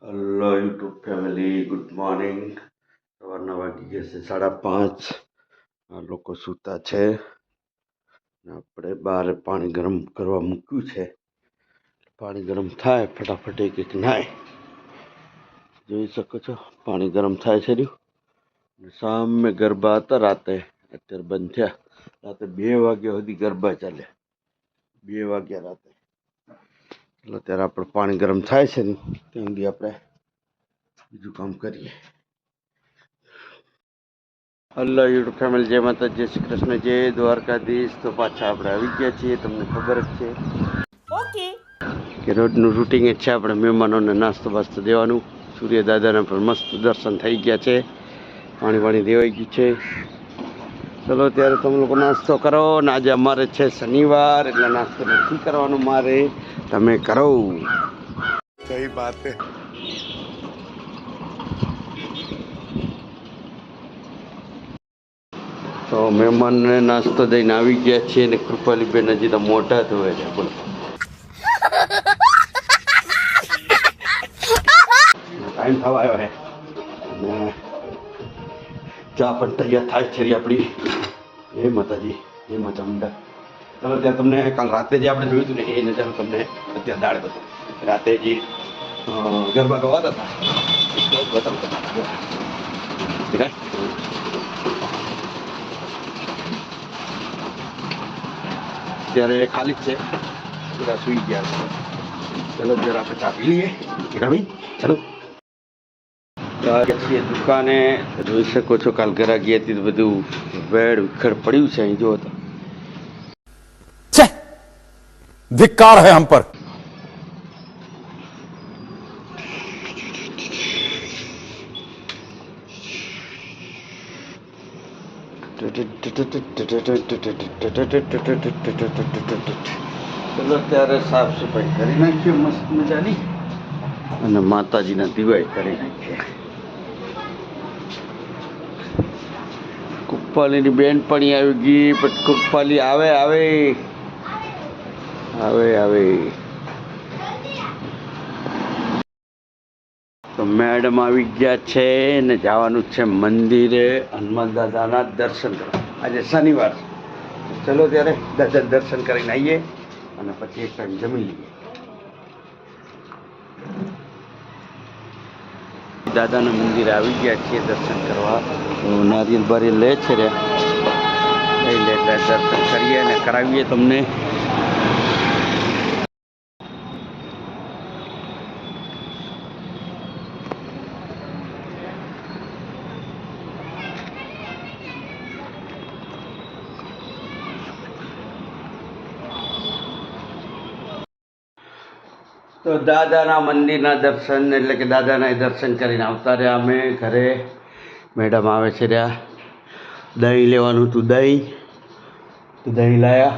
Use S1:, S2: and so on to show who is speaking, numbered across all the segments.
S1: Hello YouTube family, good morning. સવારના વાગી ગયા છે 5:30. આ લોકો સૂતા છે. આપણે બહાર પાણી ગરમ કરવા મૂક્યું છે. પાણી ગરમ થાય ફટાફટ એક નાય. જોઈ શકો છો પાણી ગરમ થાય છે. સામે ગરબા હતા રાતે, અત્યારે બંધ થયા. રાતે 2 વાગ્યા સુધી ગરબા ચાલ્યા. 2 વાગ્યા રાતે. એટલે અત્યારે આપણે પાણી ગરમ થાય છે ને ત્યાં સુધી આપણે બીજું કામ કરીએ. હલો યુટ્યુબ ફેમિલી, જય માતા, જય શ્રી કૃષ્ણ, જય દ્વારકાધીશ. તો પાછા આપણે આવી ગયા છીએ. તમને ખબર જ છે ઓકે કે રોજનું રૂટિન જ છે. આપણે મહેમાનોને નાસ્તો બાસ્તો દેવાનું. સૂર્ય દાદાના પણ મસ્ત દર્શન થઈ ગયા છે. પાણી દેવાઈ ગયું છે. ચલો ત્યારે તમે લોકો નાસ્તો કરો. ને આજે અમારે છે શનિવાર, એટલે નાસ્તો નથી કરવાનો મારે, તમે કરો.
S2: સહી બાત છે.
S1: તો મહેમાનને નાસ્તો દઈને આવી ગયા છીએ ને કૃપાલી બેન હજી તો મોટા ધોવે છે. બોલો ટાઈમ થવા આવ્યો છે અને ચા પણ તૈયાર થાય છે આપણી. હે માતાજી, હે માતા મુંડા. ચાલો ત્યાં તમને કાલ રાતે જે આપણે જોયું હતું ને એ નજારો તમને અત્યારે દાળ બતાવું. રાતે જે ગરબા ગવાતા હતા ત્યારે ખાલી જ છે, બધા સુઈ ગયા. ચલો જરા આપણે ચા પી લઈએ. રમી ચલો છીએ દુકાને. જોઈ શકો છો કાલ ગરાગી હતી તો બધું વેડ વિખર પડ્યું છે. અહીં જો તો
S2: ધિક્કાર હે હમ પર.
S1: ચલો ત્યારે સાફ સફાઈ કરી નાખીએ મસ્ત મજાની, અને માતાજીના દિવાય કરી નાખીએ. કૃપાલીની બેનપણી આવી ગઈ, પણ કૃપાલી આવે આવે આવે આવે. તો મેડમ આવી ગયા છે ને જવાનું છે મંદિરે હનુમાન દાદાના દર્શન કરવા. આજે શનિવાર છે. ચલો ત્યારે દાદા દર્શન કરીને આવીએ અને પછી એક ટાઈમ જમી લઈએ. દાદાના મંદિરે આવી ગયા છીએ દર્શન કરવા. તો નારિયેલ બારિયેલ લે છે રે, લઈ લે એટલે દર્શન કરીએ અને કરાવીએ તમને. તો દાદાના મંદિરના દર્શન એટલે કે દાદાના દર્શન કરીને આવતા રહ્યા અમે ઘરે. મેડમ આવે છે રહ્યા. દહીં લેવાનું હતું, દહીં લાયા.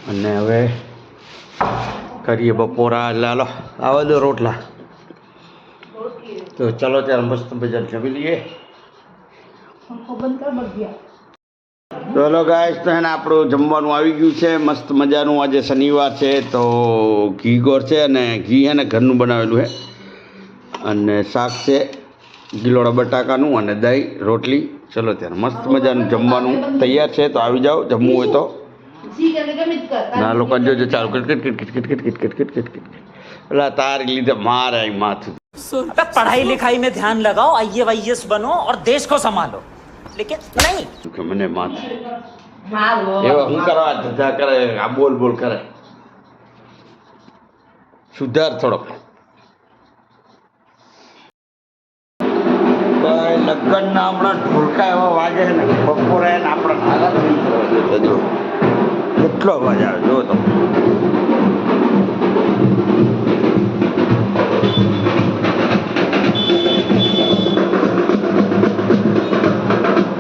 S1: અને હવે કરીએ બપોરા. એટલે હાલો આવા દો રોટલા. તો ચલો ત્યારે મસ્ત બજાર જમી લઈએ. ચલો ગાઈસ, તો એને આપણું જમવાનું આવી ગયું છે મસ્ત મજાનું. આજે શનિવાર છે તો ઘી ગોળ છે, અને ઘી છે ને ઘરનું બનાવેલું છે, અને શાક છે ગિલોડા બટાકાનું, અને દહીં રોટલી. ચલો ત્યારે મસ્ત મજાનું જમવાનું તૈયાર છે, તો આવી જાઓ જમવું હોય તો. ના લોકો જોજો ચાલુ એટલે તારી લીધે મારે અહીં માથું.
S3: पढ़ाई लिखाई में ध्यान लगाओ, आईएएस बनो और देश को संभालो, लेकिन नहीं
S1: કે મને માથું એવા હું કરવા ધંધા કરે, આ બોલ કરે. સુધાર થોડોક. લગ્નના હમણાં ઢોલકા એવા વાગે છે ને બપોરે, આપણે નાગા થઈ જો કેટલો અવાજ આવે જો તો.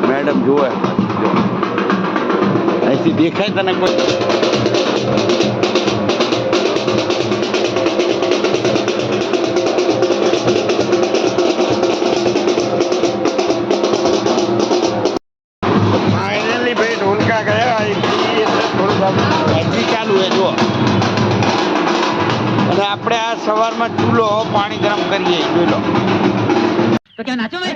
S1: મેડમ જુએ અહીંથી દેખાય તને કોઈ? ફાઇનલી ભાઈ ઢોલકા ગયા. હજી ચાલુ હે જો. અને આપણે આ સવારમાં ચૂલો પાણી ગરમ કરીએ જોઈ લો.
S3: तो क्या नाचो मैं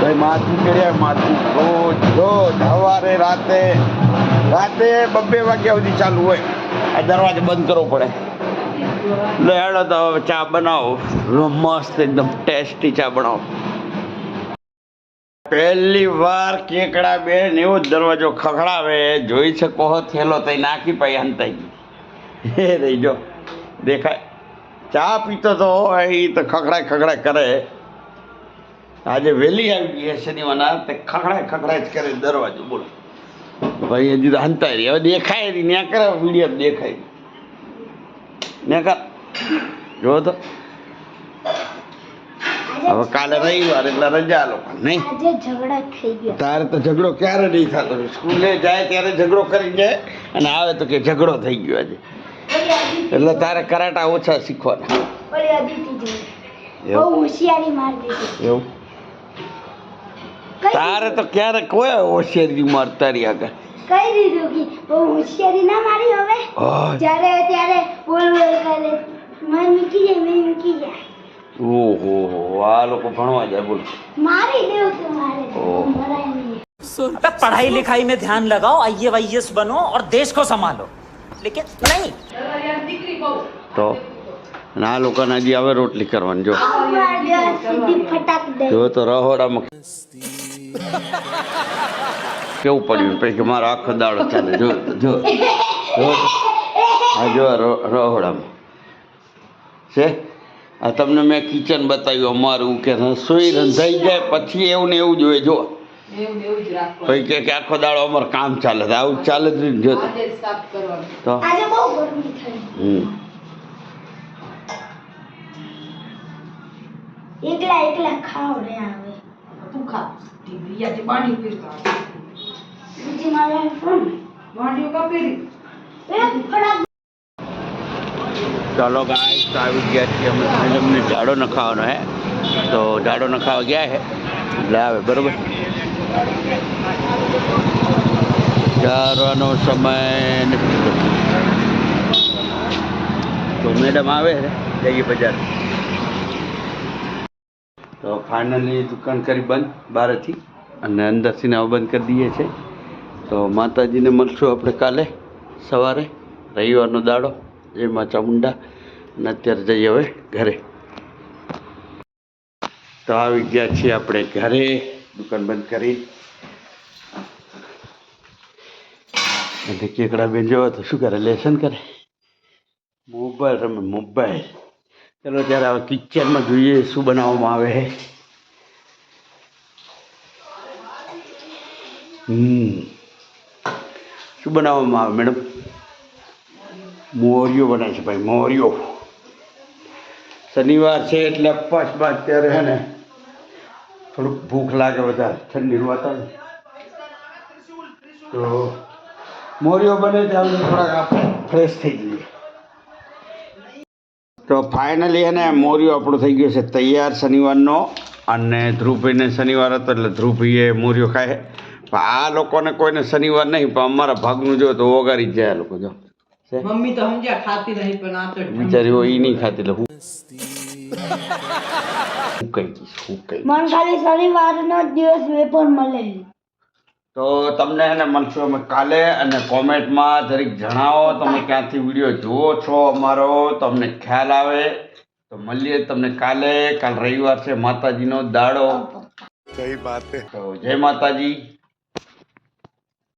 S1: ભાઈ માથું કર્યા માથું રોજ રોજ સવારે રાતે 2 વાગ્યા સુધી ચાલુ હોય. આ દરવાજો બંધ કરવો પડે. લે હેડો તો હવે ચા બનાવો. મસ્ત એકદમ ટેસ્ટી ચા બનાવો. પહેલી વાર કેકડા બેન એવો જ દરવાજો ખખડાવે જોઈ શકો હો. થેલો તઈ નાખી પાઈ હંતાઈ ગઈ એ રહી જો દેખાય. ચા પીતો તો એ તો ખખડાય કરે. આજે વહેલી આવી ગઈ છે શનિવારના તે ખખડાય જ કરે દરવાજો. બોલો ભાઈ હજી તો હંતાઈ રહી. હવે દેખાય રહી ત્યાં કરે વિડીયો દેખાય ને કર જો તો. હવે કાલે રવિવાર એટલે રજા લોકો નહીં.
S4: આજે ઝઘડા થઈ ગયા.
S1: તારે તો ઝઘડો ક્યારે નહીં થતો. સ્કૂલે જાય ત્યારે ઝઘડો કરી જાય અને આવે તો કે ઝઘડો થઈ ગયો આજે. એટલે તારે કરાટા ઓછા શીખવાના.
S4: ઓલી અદિતિ જોડે બહુ હોશિયારી મારી દીધી.
S1: એવું તારે તો ક્યારે કોઈ હોશિયારી મારતા રહી આગળ.
S4: કઈ દીધું કે બહુ હોશિયારી ના મારી હવે.
S1: હા.
S4: જ્યારે ત્યારે બોલ કરે મેં મૂકી જાય.
S1: ઓહો આ લોકો ભણવા જાય બોલ.
S4: મારી દેવ કે મારે
S1: ઓહ.
S4: મરાય નહીં.
S3: अबे पढ़ाई लिखाई में ध्यान लगाओ आईएएस बनो और देश को संभालो लेकिन नहीं
S1: તો અને આ લોકોને હજી હવે રોટલી કરવાની જો.
S4: સીધી ફટાક દે.
S1: જો તો રહોડામાં કેવું પડ્યું પછી કે મારો આખો દાડો ચાલે. જો જો હા જો રહોડામાં છે. આ તમને મેં કિચન બતાવ્યું અમારું કે રસોઈ રંધાઈ જાય પછી એવું ને એવું જોઈએ. જો પછી કે આખો દાડો અમારું કામ ચાલે. આવું ચાલે જ જો તો
S4: આજે બહુ ગરમી થઈ. એકલા ખાવ રે આવે.
S5: તું ખા ટીવીયાથી બાણી પીરતા
S4: બીજી મારે પણ
S5: બાણીઓ કા પીરી
S4: એ ફટાક.
S1: ચાલો ગાઈસ તો આવી ગયા છીએ અમે. અમને ઝાડો નખાવાનો હે તો ઝાડો નખાવા ગયા હે એટલે આવે બરોબર. ચારવાનો સમય નથી તો મેડમ આવે છે જઈએ બજાર. તો ફાઇનલી દુકાન કરી બંધ બહારથી અને અંદરથી હવે બંધ કરી દઈએ છે. તો માતાજીને મળશું આપણે કાલે સવારે. રવિવારનો દાડો એમાં ચામુંડા અને અત્યારે જઈએ હવે ઘરે. તો આવી ગયા છીએ આપણે ઘરે દુકાન બંધ કરી. અને કેકડા બેન જોવો તો શું કરે લેસન કરે મોબાઈલ રમે મોબાઈલ. ચલો ત્યારે હવે કિચનમાં જોઈએ શું બનાવવામાં આવે છે. શું બનાવવામાં આવે મેડમ? મોરિયો બનાવે છે ભાઈ મોરિયો. શનિવાર છે એટલે અપવાસ બાદ ત્યારે છે ને થોડુંક ભૂખ લાગે વધારે ઠંડીનું વાતાવરણ તો મોરિયો બને ત્યાં થોડાક આપણે ફ્રેશ થઈ જઈએ. તો ફાઇનલી એને મોરિયો આપણો થઈ ગયો છે તૈયાર શનિવારનો. અને ધ્રુવભાઈને શનિવાર હતો એટલે ધ્રુવભાઈએ મોરિયો ખાય. પણ આ લોકોને કોઈને શનિવાર નહીં પણ અમારા ભાગનું જો તો ઓગારી જાય આ લોકો. જો
S5: મમ્મી તો સમજ્યા ખાતી નહીં પણ આ તો
S1: બિચારી હોય એ નહીં ખાતી એટલે હું કઈ દઈશ હું કઈ.
S4: મન ખાલી શનિવારનો જ દિવસ વેપર મળે.
S1: તો તમને એને મળશું અમે કાલે. અને કોમેન્ટમાં જરીક જણાવો તમે ક્યાંથી વિડીયો જુઓ છો અમારો તો અમને ખ્યાલ આવે. તો મળીએ તમને કાલે. કાલ રવિવાર છે માતાજીનો દાડો.
S2: सही बात है.
S1: તો જય માતાજી.